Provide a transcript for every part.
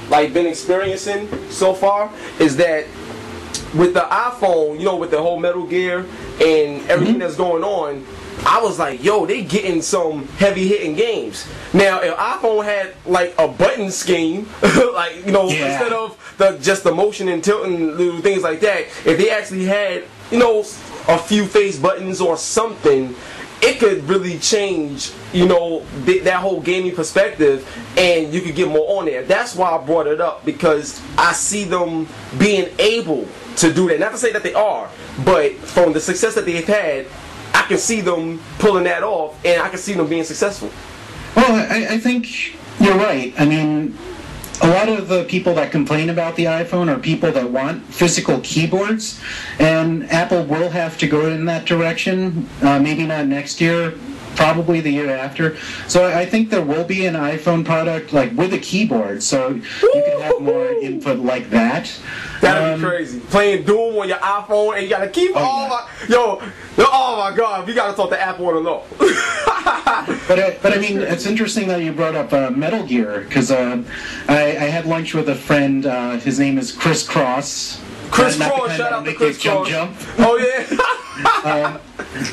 like been experiencing so far is that with the iPhone, you know, with the whole Metal Gear and everything that's going on, I was like, yo, they getting some heavy hitting games. Now, if iPhone had like a button scheme, like, you know, instead of just the motion and tilting little things like that, if they actually had, you know, a few face buttons or something, it could really change, you know, that whole gaming perspective, and you could get more on there. That's why I brought it up, because I see them being able to do that. Not to say that they are, but from the success that they've had, I can see them pulling that off, and I can see them being successful. Well, I think you're right. I mean, a lot of the people that complain about the iPhone are people that want physical keyboards, and Apple will have to go in that direction, maybe not next year, probably the year after. So I think there will be an iPhone product like with a keyboard, so you can have more input like that. That'd be crazy. Playing Doom on your iPhone and you got a keyboard. Oh my God, we got to talk to Apple on the low. But I mean, it's interesting that you brought up Metal Gear, because I had lunch with a friend. His name is Chris Cross. Chris Cross, shout out to Chris Cross. Jump. Oh yeah.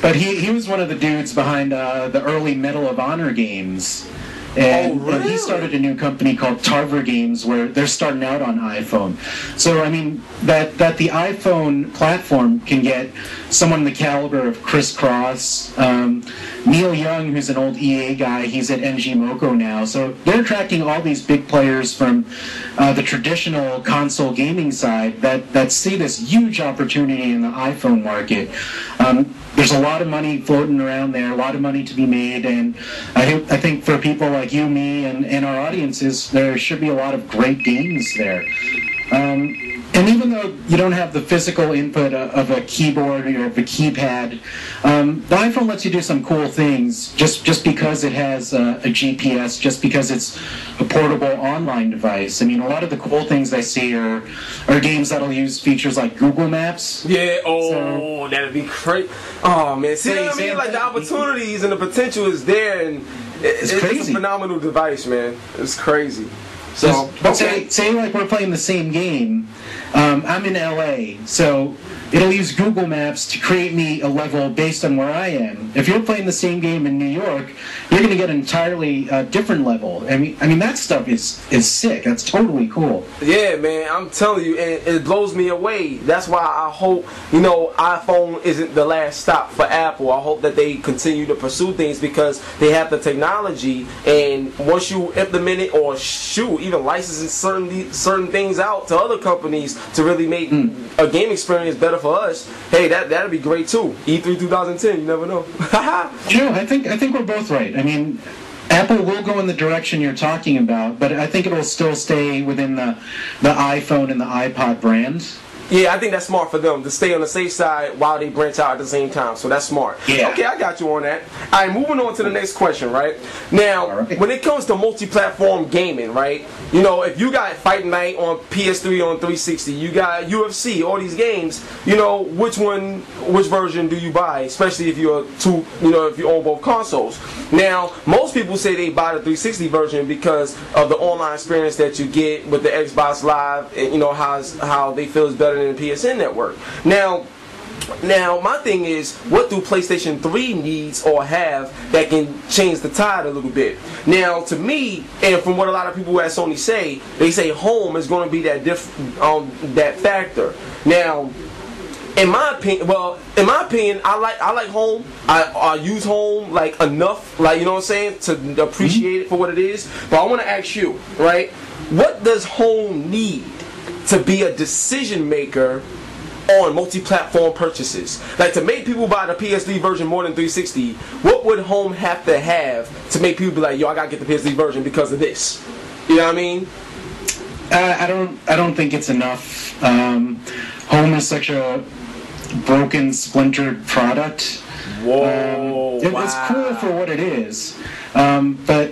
But he was one of the dudes behind the early Medal of Honor games. And he started a new company called Tarver Games, where they're starting out on iPhone. So, I mean, that the iPhone platform can get someone the caliber of Chris Cross, Neil Young, who's an old EA guy, he's at NG Moco now. So they're attracting all these big players from the traditional console gaming side that see this huge opportunity in the iPhone market. There's a lot of money floating around there, a lot of money to be made, and I think for people like you, me, and our audiences, there should be a lot of great games there. And even though you don't have the physical input of a keyboard or of a keypad, the iPhone lets you do some cool things just because it has a GPS, just because it's a portable online device. I mean, a lot of the cool things I see are games that'll use features like Google Maps. Yeah, that'd be great. Oh, man. See what I mean? Like, the opportunities and the potential is there, and it's crazy. It's a phenomenal device, man. It's crazy. So, but say like we're playing the same game. I'm in LA, so it'll use Google Maps to create me a level based on where I am. If you're playing the same game in New York, you're going to get an entirely different level. I mean that stuff is sick. That's totally cool. Yeah, man, I'm telling you, and it blows me away. That's why I hope, you know, iPhone isn't the last stop for Apple. I hope that they continue to pursue things, because they have the technology, and once you implement it, or even licensing certain things out to other companies to really make a game experience better for us, hey, that'd be great too. E3 2010, you never know. Sure, I think we're both right. I mean, Apple will go in the direction you're talking about, but I think it'll still stay within the iPhone and the iPod brand. Yeah, I think that's smart for them to stay on the safe side while they branch out at the same time. So that's smart. Yeah. Okay, I got you on that. All right, moving on to the next question, right? Now, when it comes to multi-platform gaming, right? You know, if you got Fight Night on PS3 on 360, you got UFC, all these games, you know, which version do you buy? Especially if you own both consoles. Now, most people say they buy the 360 version because of the online experience that you get with the Xbox Live, and you know how they feel is better than the PSN network. Now my thing is, what do PlayStation 3 needs or have that can change the tide a little bit? Now, to me, and from what a lot of people at Sony say, they say home is going to be that factor. Now, in my opinion, I like home. I use home like enough, like, you know what I'm saying, to appreciate it for what it is. But I want to ask you, right? What does home need to be a decision maker on multi-platform purchases? Like, to make people buy the PS3 version more than 360, what would home have to make people be like, yo, I gotta get the PS3 version because of this? You know what I mean? I don't think it's enough. Home is such a broken, splintered product. Whoa! Wow. It's cool for what it is, but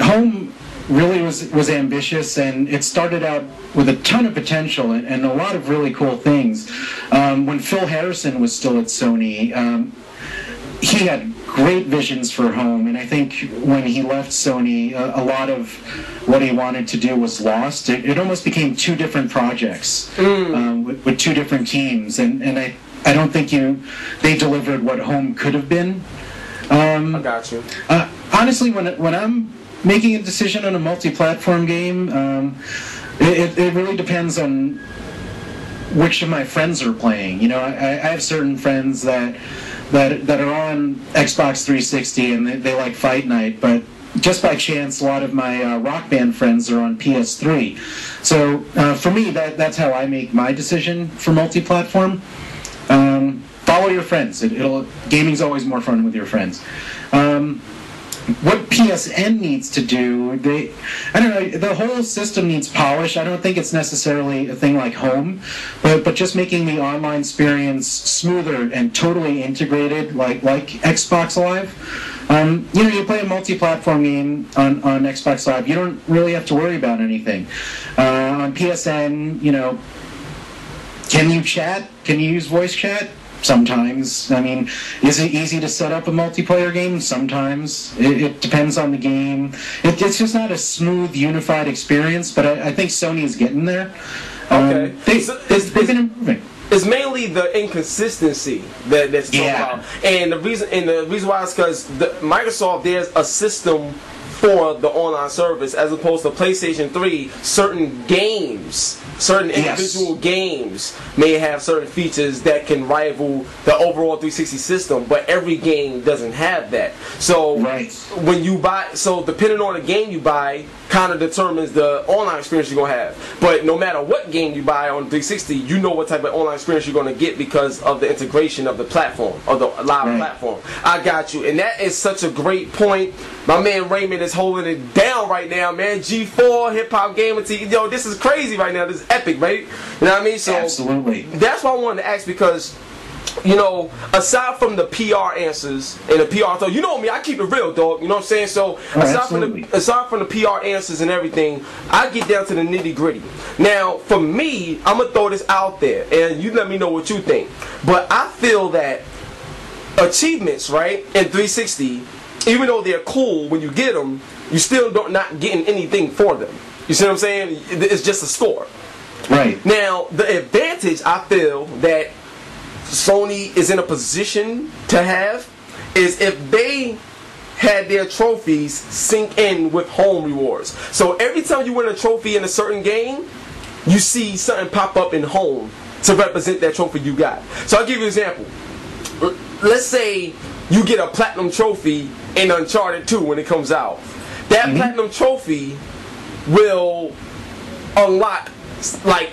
home really was ambitious, and it started out with a ton of potential and a lot of really cool things. When Phil Harrison was still at Sony, he had great visions for home, and I think when he left Sony, a lot of what he wanted to do was lost. It almost became two different projects with two different teams, and I don't think they delivered what home could have been. I got you. Honestly, when I'm making a decision on a multi-platform game, it really depends on which of my friends are playing. You know, I have certain friends that are on Xbox 360 and they like Fight Night, but just by chance, a lot of my Rock Band friends are on PS3. So for me, that's how I make my decision for multi-platform. Follow your friends. Gaming's always more fun with your friends. What PSN needs to do, I don't know, the whole system needs polish. I don't think it's necessarily a thing like home, but just making the online experience smoother and totally integrated like Xbox Live. You know, you play a multi-platform game on Xbox Live, you don't really have to worry about anything. On PSN, you know, can you chat? Can you use voice chat? Sometimes. I mean, is it easy to set up a multiplayer game? Sometimes. It depends on the game. It's just not a smooth, unified experience, but I think Sony is getting there. Okay. They've been improving. It's mainly the inconsistency that's talking about. And the reason why is because Microsoft, there's a system for the online service, as opposed to PlayStation 3, certain individual games may have certain features that can rival the overall 360 system, but every game doesn't have that. So when you buy, depending on the game you buy, kind of determines the online experience you're going to have. But no matter what game you buy on 360, you know what type of online experience you're going to get because of the integration of the platform, of the live platform. I got you. And that is such a great point. My man Raymond is holding it down right now, man. G4, Hip Hop Gamer TV. Yo, this is crazy right now. This is epic, right? You know what I mean? So absolutely. That's why I wanted to ask, because, you know, aside from the PR answers and the PR talk, you know me, I keep it real, dog. You know what I'm saying? So aside from the PR answers and everything, I get down to the nitty gritty. Now, for me, I'm gonna throw this out there, and you let me know what you think. But I feel that achievements, right, in 360, even though they're cool when you get them, you still not getting anything for them. You see what I'm saying? It's just a score. Right. Now, the advantage I feel that Sony is in a position to have is if they had their trophies sync in with home rewards. So every time you win a trophy in a certain game, you see something pop up in home to represent that trophy you got. So I'll give you an example. Let's say you get a platinum trophy in Uncharted 2 when it comes out. That platinum trophy will unlock like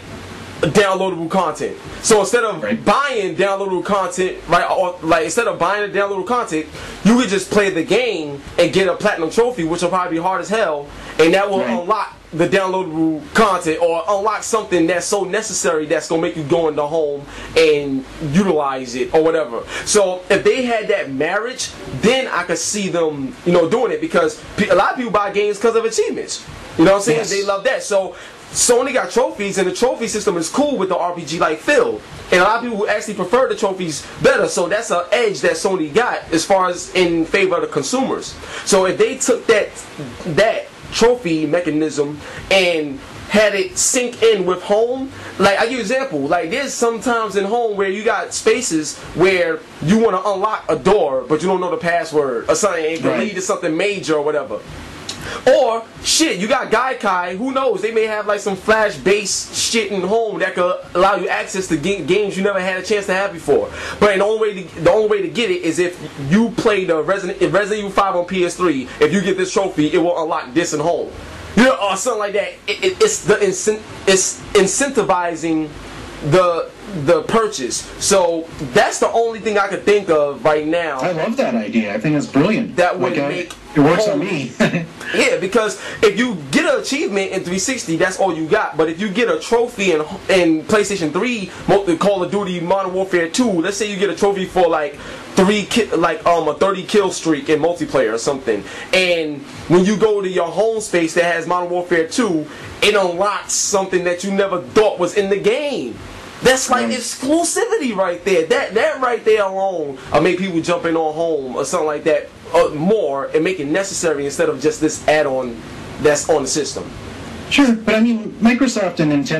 downloadable content. So instead of buying downloadable content, right, or like instead of buying the downloadable content, you could just play the game and get a platinum trophy, which will probably be hard as hell, and that will unlock the downloadable content or unlock something that's so necessary that's gonna make you go into home and utilize it or whatever. So if they had that marriage, then I could see them, you know, doing it, because a lot of people buy games because of achievements. You know what I'm saying? They love that. So Sony got trophies, and the trophy system is cool with the RPG-like feel. And a lot of people actually prefer the trophies better, so that's an edge that Sony got as far as in favor of the consumers. So if they took that trophy mechanism and had it sync in with home, like I give you an example, like there's sometimes in home where you got spaces where you want to unlock a door, but you don't know the password or something, it can lead to something major or whatever. Or, shit, you got Gaikai, who knows, they may have like some flash-based shit in home that could allow you access to games you never had a chance to have before. But the only way to get it is if you play the Resident Evil 5 on PS3, if you get this trophy, it will unlock this in home. You know, or something like that. It's incentivizing the purchase. So that's the only thing I could think of right now. I love that idea. I think it's brilliant. That would make it works on me. Yeah, because if you get an achievement in 360, that's all you got. But if you get a trophy in PlayStation 3, Call of Duty Modern Warfare 2, let's say you get a trophy for like a 30 kill streak in multiplayer or something, and when you go to your home space that has Modern Warfare 2, it unlocks something that you never thought was in the game. That's like exclusivity right there. That right there alone will make people jump in on home or something like that more and make it necessary instead of just this add-on that's on the system. Sure, but I mean, Microsoft and Nintendo